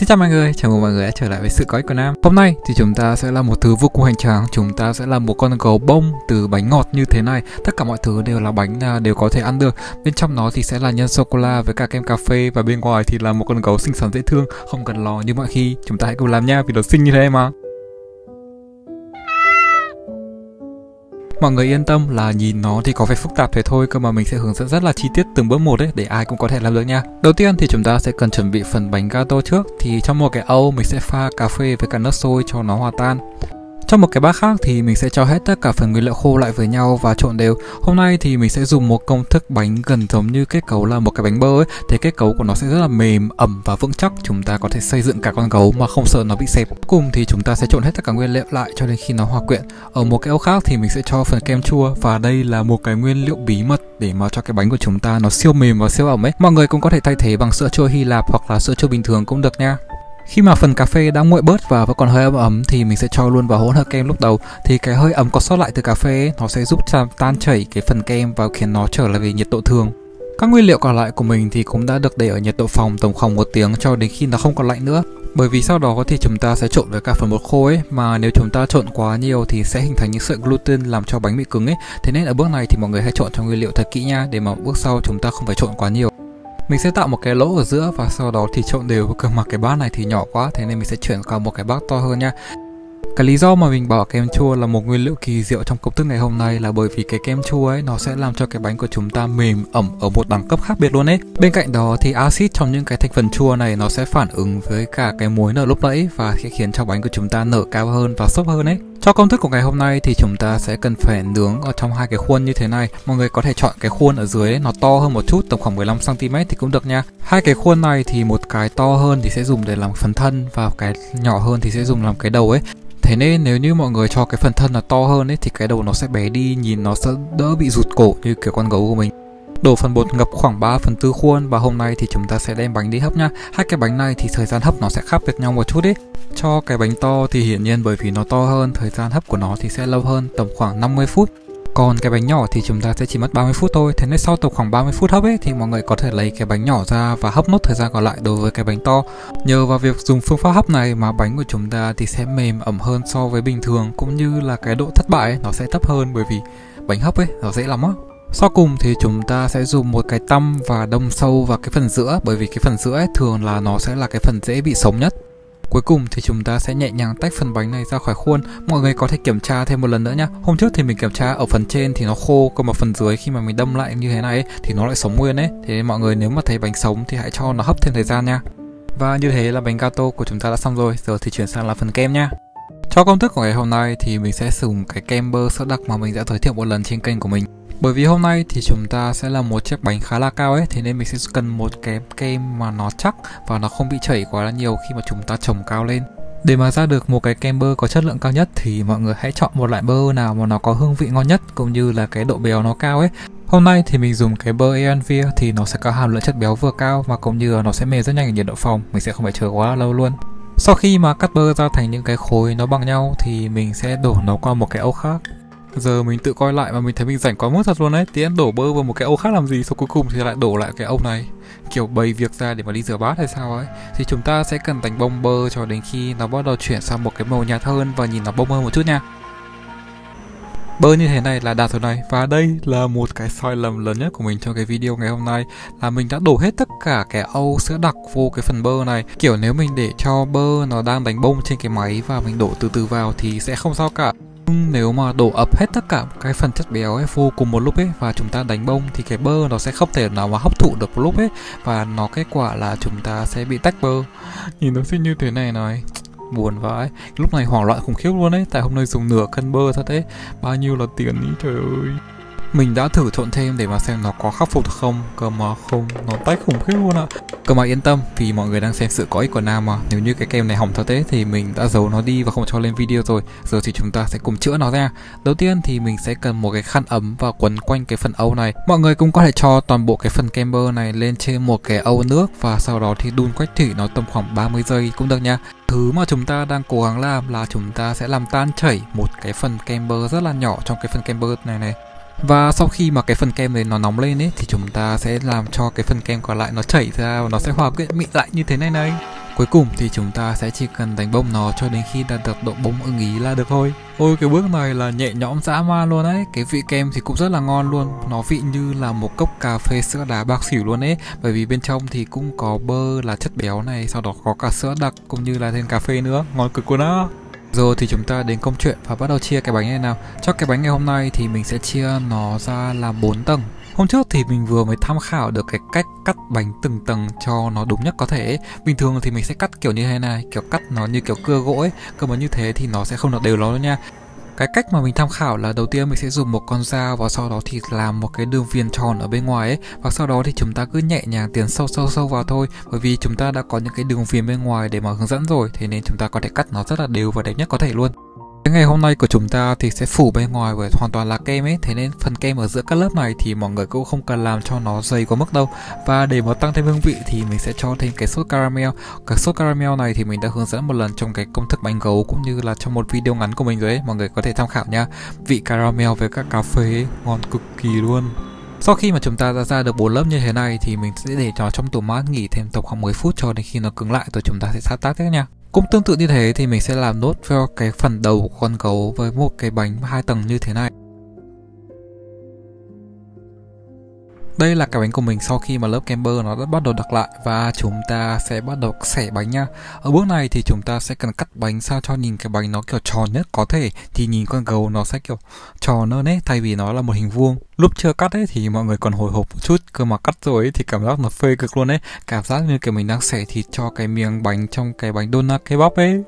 Xin chào mọi người, chào mừng mọi người đã trở lại với Sự Có Ích của Nam. Hôm nay thì chúng ta sẽ làm một thứ vô cùng hoành tráng. Chúng ta sẽ làm một con gấu bông từ bánh ngọt như thế này. Tất cả mọi thứ đều là bánh đều có thể ăn được. Bên trong nó thì sẽ là nhân sô-cô-la với cả kem cà phê. Và bên ngoài thì là một con gấu xinh xắn dễ thương, không cần lo như mọi khi. Chúng ta hãy cùng làm nha, vì nó xinh như thế mà. Mọi người yên tâm là nhìn nó thì có vẻ phức tạp thế thôi, cơ mà mình sẽ hướng dẫn rất là chi tiết từng bước một đấy, để ai cũng có thể làm được nha. Đầu tiên thì chúng ta sẽ cần chuẩn bị phần bánh gato trước. Thì trong một cái âu mình sẽ pha cà phê với cả nước sôi cho nó hòa tan. Trong một cái bát khác thì mình sẽ cho hết tất cả phần nguyên liệu khô lại với nhau và trộn đều. Hôm nay thì mình sẽ dùng một công thức bánh gần giống như kết cấu là một cái bánh bơ ấy. Thì kết cấu của nó sẽ rất là mềm, ẩm và vững chắc. Chúng ta có thể xây dựng cả con gấu mà không sợ nó bị xẹp. Cuối cùng thì chúng ta sẽ trộn hết tất cả nguyên liệu lại cho đến khi nó hòa quyện. Ở một cái âu khác thì mình sẽ cho phần kem chua. Và đây là một cái nguyên liệu bí mật để mà cho cái bánh của chúng ta nó siêu mềm và siêu ẩm ấy. Mọi người cũng có thể thay thế bằng sữa chua Hy Lạp hoặc là sữa chua bình thường cũng được nha. Khi mà phần cà phê đã nguội bớt và vẫn còn hơi ấm ấm thì mình sẽ cho luôn vào hỗn hợp kem lúc đầu. Thì cái hơi ấm còn sót lại từ cà phê ấy, nó sẽ giúp tan chảy cái phần kem và khiến nó trở lại về nhiệt độ thường. Các nguyên liệu còn lại của mình thì cũng đã được để ở nhiệt độ phòng tầm khoảng 1 tiếng cho đến khi nó không còn lạnh nữa. Bởi vì sau đó thì chúng ta sẽ trộn với cả phần bột khô ấy, mà nếu chúng ta trộn quá nhiều thì sẽ hình thành những sợi gluten làm cho bánh bị cứng ấy. Thế nên ở bước này thì mọi người hãy trộn cho nguyên liệu thật kỹ nha, để mà bước sau chúng ta không phải trộn quá nhiều. Mình sẽ tạo một cái lỗ ở giữa và sau đó thì trộn đều. Cơ mà cái bát này thì nhỏ quá, thế nên mình sẽ chuyển qua một cái bát to hơn nha. Cái lý do mà mình bảo kem chua là một nguyên liệu kỳ diệu trong công thức ngày hôm nay là bởi vì cái kem chua ấy nó sẽ làm cho cái bánh của chúng ta mềm, ẩm ở một đẳng cấp khác biệt luôn ấy. Bên cạnh đó thì axit trong những cái thành phần chua này nó sẽ phản ứng với cả cái muối nở lúc nãy và sẽ khiến cho bánh của chúng ta nở cao hơn và xốp hơn ấy. Cho công thức của ngày hôm nay thì chúng ta sẽ cần phải nướng ở trong hai cái khuôn như thế này. Mọi người có thể chọn cái khuôn ở dưới ấy, nó to hơn một chút, tầm khoảng 15 cm thì cũng được nha. Hai cái khuôn này thì một cái to hơn thì sẽ dùng để làm phần thân và cái nhỏ hơn thì sẽ dùng làm cái đầu ấy. Thế nên nếu như mọi người cho cái phần thân là to hơn ấy thì cái đầu nó sẽ bé đi, nhìn nó sẽ đỡ bị rụt cổ như kiểu con gấu của mình. Đổ phần bột ngập khoảng 3/4 khuôn và hôm nay thì chúng ta sẽ đem bánh đi hấp nha. Hai cái bánh này thì thời gian hấp nó sẽ khác biệt nhau một chút ấy. Cho cái bánh to thì hiển nhiên bởi vì nó to hơn, thời gian hấp của nó thì sẽ lâu hơn, tầm khoảng 50 phút. Còn cái bánh nhỏ thì chúng ta sẽ chỉ mất 30 phút thôi. Thế nên sau tầm khoảng 30 phút hấp ấy thì mọi người có thể lấy cái bánh nhỏ ra và hấp nốt thời gian còn lại đối với cái bánh to. Nhờ vào việc dùng phương pháp hấp này mà bánh của chúng ta thì sẽ mềm ẩm hơn so với bình thường, cũng như là cái độ thất bại ấy, nó sẽ thấp hơn bởi vì bánh hấp ấy nó dễ lắm á. Sau cùng thì chúng ta sẽ dùng một cái tăm và đâm sâu vào cái phần giữa, bởi vì cái phần giữa ấy thường là nó sẽ là cái phần dễ bị sống nhất. Cuối cùng thì chúng ta sẽ nhẹ nhàng tách phần bánh này ra khỏi khuôn. Mọi người có thể kiểm tra thêm một lần nữa nhá. Hôm trước thì mình kiểm tra ở phần trên thì nó khô, còn mà phần dưới khi mà mình đâm lại như thế này ấy, thì nó lại sống nguyên ấy. Thế nên mọi người nếu mà thấy bánh sống thì hãy cho nó hấp thêm thời gian nha. Và như thế là bánh gato của chúng ta đã xong rồi. Giờ thì chuyển sang là phần kem nha. Cho công thức của ngày hôm nay thì mình sẽ dùng cái kem bơ sữa đặc mà mình đã giới thiệu một lần trên kênh của mình. Bởi vì hôm nay thì chúng ta sẽ làm một chiếc bánh khá là cao ấy, thế nên mình sẽ cần một cái kem mà nó chắc và nó không bị chảy quá là nhiều khi mà chúng ta trồng cao lên. Để mà ra được một cái kem bơ có chất lượng cao nhất thì mọi người hãy chọn một loại bơ nào mà nó có hương vị ngon nhất cũng như là cái độ béo nó cao ấy. Hôm nay thì mình dùng cái bơ Elanvia thì nó sẽ có hàm lượng chất béo vừa cao và cũng như là nó sẽ mềm rất nhanh ở nhiệt độ phòng, mình sẽ không phải chờ quá là lâu luôn. Sau khi mà cắt bơ ra thành những cái khối nó bằng nhau thì mình sẽ đổ nó qua một cái âu khác. Giờ mình tự coi lại mà mình thấy mình rảnh quá mức thật luôn đấy. Tí em đổ bơ vào một cái âu khác làm gì, sau cuối cùng thì lại đổ lại cái âu này, kiểu bày việc ra để mà đi rửa bát hay sao ấy. Thì chúng ta sẽ cần đánh bông bơ cho đến khi nó bắt đầu chuyển sang một cái màu nhạt hơn và nhìn nó bông hơn một chút nha. Bơ như thế này là đạt rồi này. Và đây là một cái sai lầm lớn nhất của mình trong cái video ngày hôm nay, là mình đã đổ hết tất cả cái âu sữa đặc vô cái phần bơ này. Kiểu nếu mình để cho bơ nó đang đánh bông trên cái máy và mình đổ từ từ vào thì sẽ không sao cả. Nếu mà đổ ập hết tất cả cái phần chất béo ấy vô cùng một lúc ấy và chúng ta đánh bông thì cái bơ nó sẽ không thể nào mà hấp thụ được một lúc ấy, và nó kết quả là chúng ta sẽ bị tách bơ. Nhìn nó xinh như thế này này, buồn vãi. Lúc này hoảng loạn khủng khiếp luôn ấy, tại hôm nay dùng nửa cân bơ thật đấy. Bao nhiêu là tiền ý, trời ơi. Mình đã thử trộn thêm để mà xem nó có khắc phục được không, cơ mà không, nó tách khủng khiếp luôn ạ. Cơ mà yên tâm, vì mọi người đang xem Sự Có Ích của Nam mà. Nếu như cái kem này hỏng thật ấy thì mình đã giấu nó đi và không cho lên video rồi. Giờ thì chúng ta sẽ cùng chữa nó ra. Đầu tiên thì mình sẽ cần một cái khăn ấm và quấn quanh cái phần âu này. Mọi người cũng có thể cho toàn bộ cái phần kem bơ này lên trên một cái âu nước và sau đó thì đun quách thủy nó tầm khoảng 30 giây cũng được nha. Thứ mà chúng ta đang cố gắng làm là chúng ta sẽ làm tan chảy một cái phần kem bơ rất là nhỏ trong cái phần kem bơ này. Và sau khi mà cái phần kem này nó nóng lên ấy thì chúng ta sẽ làm cho cái phần kem còn lại nó chảy ra và nó sẽ hòa quyện mịn lại như thế này này. Cuối cùng thì chúng ta sẽ chỉ cần đánh bông nó cho đến khi đạt được độ bông ưng ý là được thôi. Ôi cái bước này là nhẹ nhõm dã man luôn ấy. Cái vị kem thì cũng rất là ngon luôn. Nó vị như là một cốc cà phê sữa đá bạc xỉu luôn ấy. Bởi vì bên trong thì cũng có bơ là chất béo này, sau đó có cả sữa đặc cũng như là thêm cà phê nữa. Ngon cực luôn á. Rồi thì chúng ta đến công chuyện và bắt đầu chia cái bánh này nào. Cho cái bánh ngày hôm nay thì mình sẽ chia nó ra làm 4 tầng. Hôm trước thì mình vừa mới tham khảo được cái cách cắt bánh từng tầng cho nó đúng nhất có thể ấy. Bình thường thì mình sẽ cắt kiểu như thế này, kiểu cắt nó như kiểu cưa gỗ ấy. Cơ mà như thế thì nó sẽ không được đều nó đâu nha. Cái cách mà mình tham khảo là đầu tiên mình sẽ dùng một con dao và sau đó thì làm một cái đường viền tròn ở bên ngoài ấy. Và sau đó thì chúng ta cứ nhẹ nhàng tiến sâu vào thôi. Bởi vì chúng ta đã có những cái đường viền bên ngoài để mà hướng dẫn rồi. Thế nên chúng ta có thể cắt nó rất là đều và đẹp nhất có thể luôn. Cái ngày hôm nay của chúng ta thì sẽ phủ bên ngoài với hoàn toàn là kem ấy. Thế nên phần kem ở giữa các lớp này thì mọi người cũng không cần làm cho nó dày quá mức đâu. Và để mà tăng thêm hương vị thì mình sẽ cho thêm cái sốt caramel. Cái sốt caramel này thì mình đã hướng dẫn một lần trong cái công thức bánh gấu cũng như là trong một video ngắn của mình rồi ấy. Mọi người có thể tham khảo nha. Vị caramel với các cà phê ấy, ngon cực kỳ luôn. Sau khi mà chúng ta đã ra được 4 lớp như thế này thì mình sẽ để nó trong tủ mát nghỉ thêm tầm khoảng 10 phút cho đến khi nó cứng lại rồi chúng ta sẽ sát tác tiếp nha. Cũng tương tự như thế thì mình sẽ làm nốt cho cái phần đầu của con gấu với một cái bánh 2 tầng như thế này. Đây là cái bánh của mình sau khi mà lớp kem bơ nó đã bắt đầu đặc lại và chúng ta sẽ bắt đầu xẻ bánh nha. Ở bước này thì chúng ta sẽ cần cắt bánh sao cho nhìn cái bánh nó kiểu tròn nhất có thể, thì nhìn con gấu nó sẽ kiểu tròn hơn ấy thay vì nó là một hình vuông. Lúc chưa cắt ấy thì mọi người còn hồi hộp một chút, cơ mà cắt rồi ấy thì cảm giác nó phê cực luôn ấy. Cảm giác như kiểu mình đang xẻ thịt cho cái miếng bánh trong cái bánh donut kebab ấy.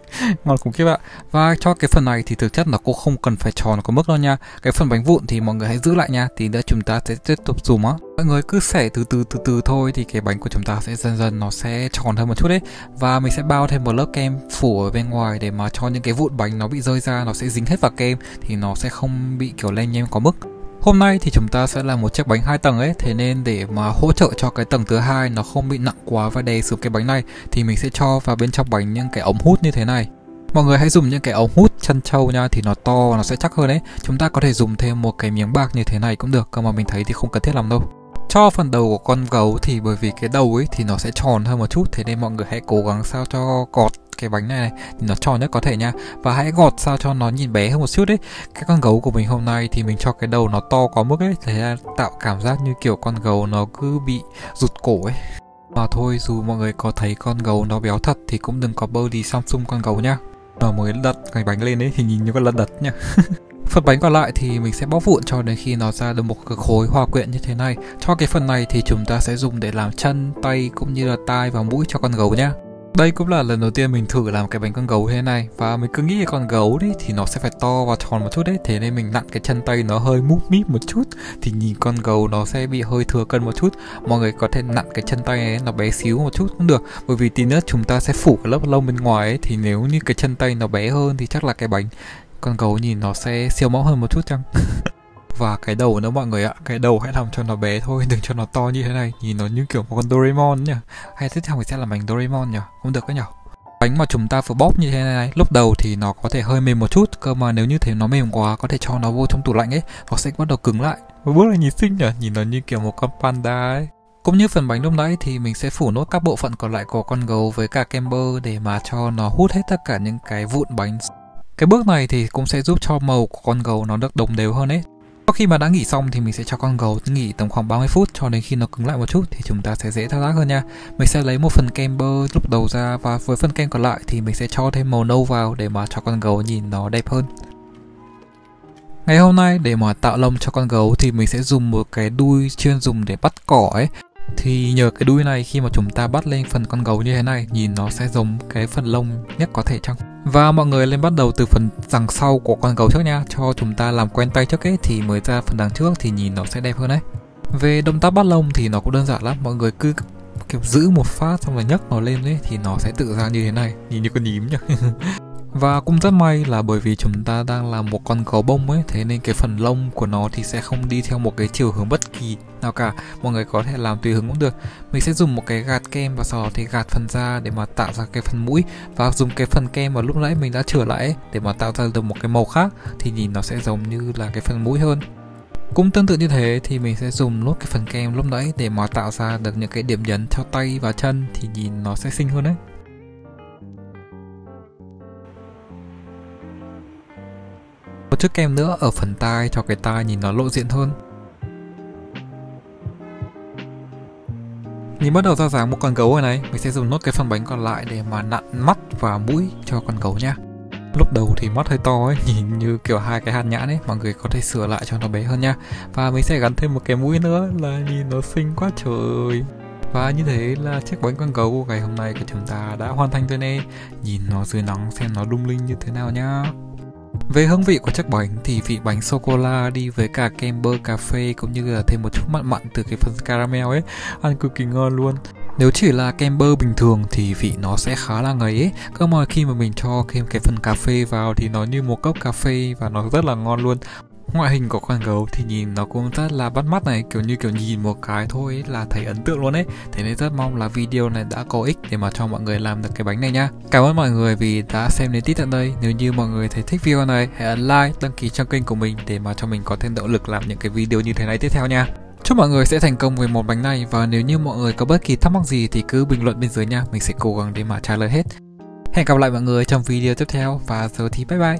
Ngon khủng khiếp ạ. Và cho cái phần này thì thực chất nó cũng không cần phải tròn có mức đâu nha. Cái phần bánh vụn thì mọi người hãy giữ lại nha, tí nữa chúng ta sẽ tiếp tục dùng á. Mọi người cứ xẻ từ từ thôi thì cái bánh của chúng ta sẽ dần dần nó sẽ tròn hơn một chút đấy. Và mình sẽ bao thêm một lớp kem phủ ở bên ngoài để mà cho những cái vụn bánh nó bị rơi ra nó sẽ dính hết vào kem thì nó sẽ không bị kiểu lem nhem quá mức. Hôm nay thì chúng ta sẽ làm một chiếc bánh 2 tầng ấy, thế nên để mà hỗ trợ cho cái tầng thứ hai nó không bị nặng quá và đè xuống cái bánh này thì mình sẽ cho vào bên trong bánh những cái ống hút như thế này. Mọi người hãy dùng những cái ống hút chân trâu nha, thì nó to và nó sẽ chắc hơn đấy. Chúng ta có thể dùng thêm một cái miếng bạc như thế này cũng được, cơ mà mình thấy thì không cần thiết lắm đâu. Cho phần đầu của con gấu thì bởi vì cái đầu ấy thì nó sẽ tròn hơn một chút, thế nên mọi người hãy cố gắng sao cho gọt cái bánh này thì nó tròn nhất có thể nha. Và hãy gọt sao cho nó nhìn bé hơn một chút đấy. Cái con gấu của mình hôm nay thì mình cho cái đầu nó to quá mức ấy, thế là tạo cảm giác như kiểu con gấu nó cứ bị rụt cổ ấy. Mà thôi, dù mọi người có thấy con gấu nó béo thật thì cũng đừng có bơ đi Samsung con gấu nhá. Mà mới đặt cái bánh lên ấy thì nhìn như con lật đật nhá. Phần bánh còn lại thì mình sẽ bóc vụn cho đến khi nó ra được một cái khối hòa quyện như thế này. Cho cái phần này thì chúng ta sẽ dùng để làm chân, tay cũng như là tai và mũi cho con gấu nhá. Đây cũng là lần đầu tiên mình thử làm cái bánh con gấu thế này. Và mình cứ nghĩ con gấu đấy thì nó sẽ phải to và tròn một chút đấy. Thế nên mình nặn cái chân tay nó hơi múp míp một chút, thì nhìn con gấu nó sẽ bị hơi thừa cân một chút. Mọi người có thể nặn cái chân tay ấy nó bé xíu một chút cũng được. Bởi vì tí nữa chúng ta sẽ phủ cái lớp lông bên ngoài ấy, thì nếu như cái chân tay nó bé hơn thì chắc là cái bánh con gấu nhìn nó sẽ siêu mẫu hơn một chút chăng. Và cái đầu nữa mọi người ạ, cái đầu hãy làm cho nó bé thôi, đừng cho nó to như thế này, nhìn nó như kiểu một con Doraemon nhỉ. Hay tiếp theo mình sẽ làm bánh Doraemon nhỉ, cũng được đấy nhỉ. Bánh mà chúng ta vừa bóp như thế này, lúc đầu thì nó có thể hơi mềm một chút, cơ mà nếu như thế nó mềm quá có thể cho nó vô trong tủ lạnh ấy, nó sẽ bắt đầu cứng lại. Và bước này nhìn xinh nhỉ, nhìn nó như kiểu một con panda ấy. Cũng như phần bánh lúc nãy thì mình sẽ phủ nốt các bộ phận còn lại của con gấu với cả kem bơ để mà cho nó hút hết tất cả những cái vụn bánh. Cái bước này thì cũng sẽ giúp cho màu của con gấu nó được đồng đều hơn ấy. Sau khi mà đã nghỉ xong thì mình sẽ cho con gấu nghỉ tầm khoảng 30 phút cho đến khi nó cứng lại một chút thì chúng ta sẽ dễ thao tác hơn nha. Mình sẽ lấy một phần kem bơ lúc đầu ra và với phần kem còn lại thì mình sẽ cho thêm màu nâu vào để mà cho con gấu nhìn nó đẹp hơn. Ngày hôm nay để mà tạo lông cho con gấu thì mình sẽ dùng một cái đuôi chuyên dùng để bắt cỏ ấy. Thì nhờ cái đuôi này khi mà chúng ta bắt lên phần con gấu như thế này, nhìn nó sẽ giống cái phần lông nhất có thể chăng. Và mọi người lên bắt đầu từ phần đằng sau của con gấu trước nha, cho chúng ta làm quen tay trước ấy thì mới ra phần đằng trước thì nhìn nó sẽ đẹp hơn đấy. Về động tác bắt lông thì nó cũng đơn giản lắm, mọi người cứ kiểu giữ một phát xong rồi nhấc nó lên ấy thì nó sẽ tự ra như thế này, nhìn như con nhím nhỉ. Và cũng rất may là bởi vì chúng ta đang làm một con gấu bông ấy, thế nên cái phần lông của nó thì sẽ không đi theo một cái chiều hướng bất kỳ nào cả. Mọi người có thể làm tùy hứng cũng được. Mình sẽ dùng một cái gạt kem và sau đó thì gạt phần ra để mà tạo ra cái phần mũi. Và dùng cái phần kem mà lúc nãy mình đã chữa lại ấy, để mà tạo ra được một cái màu khác thì nhìn nó sẽ giống như là cái phần mũi hơn. Cũng tương tự như thế thì mình sẽ dùng nốt cái phần kem lúc nãy để mà tạo ra được những cái điểm nhấn cho tay và chân thì nhìn nó sẽ xinh hơn đấy. một chút kem nữa ở phần tai cho cái tai nhìn nó lộ diện hơn. Nhìn bắt đầu ra dáng một con gấu rồi này, mình sẽ dùng nốt cái phần bánh còn lại để mà nặn mắt và mũi cho con gấu nha. Lúc đầu thì mắt hơi to ấy, nhìn như kiểu hai cái hạt nhãn ấy, mọi người có thể sửa lại cho nó bé hơn nha. Và mình sẽ gắn thêm một cái mũi nữa là nhìn nó xinh quá trời. Và như thế là chiếc bánh con gấu ngày hôm nay của chúng ta đã hoàn thành rồi nè. Nhìn nó dưới nắng xem nó lung linh như thế nào nhá. Về hương vị của chiếc bánh thì vị bánh sô-cô-la đi với cả kem bơ cà phê cũng như là thêm một chút mặn mặn từ cái phần caramel ấy, ăn cực kỳ ngon luôn. Nếu chỉ là kem bơ bình thường thì vị nó sẽ khá là ngấy ấy, cơ mà khi mà mình cho thêm cái phần cà phê vào thì nó như một cốc cà phê và nó rất là ngon luôn. Ngoại hình của con gấu thì nhìn nó cũng rất là bắt mắt này, kiểu nhìn một cái thôi ấy là thấy ấn tượng luôn ấy. Thế nên rất mong là video này đã có ích để mà cho mọi người làm được cái bánh này nha. Cảm ơn mọi người vì đã xem đến tít tận đây. Nếu như mọi người thấy thích video này, hãy ấn like, đăng ký cho kênh của mình để mà cho mình có thêm động lực làm những cái video như thế này tiếp theo nha. Chúc mọi người sẽ thành công với món bánh này, và nếu như mọi người có bất kỳ thắc mắc gì thì cứ bình luận bên dưới nha, mình sẽ cố gắng để mà trả lời hết. Hẹn gặp lại mọi người trong video tiếp theo, và giờ thì bye bye.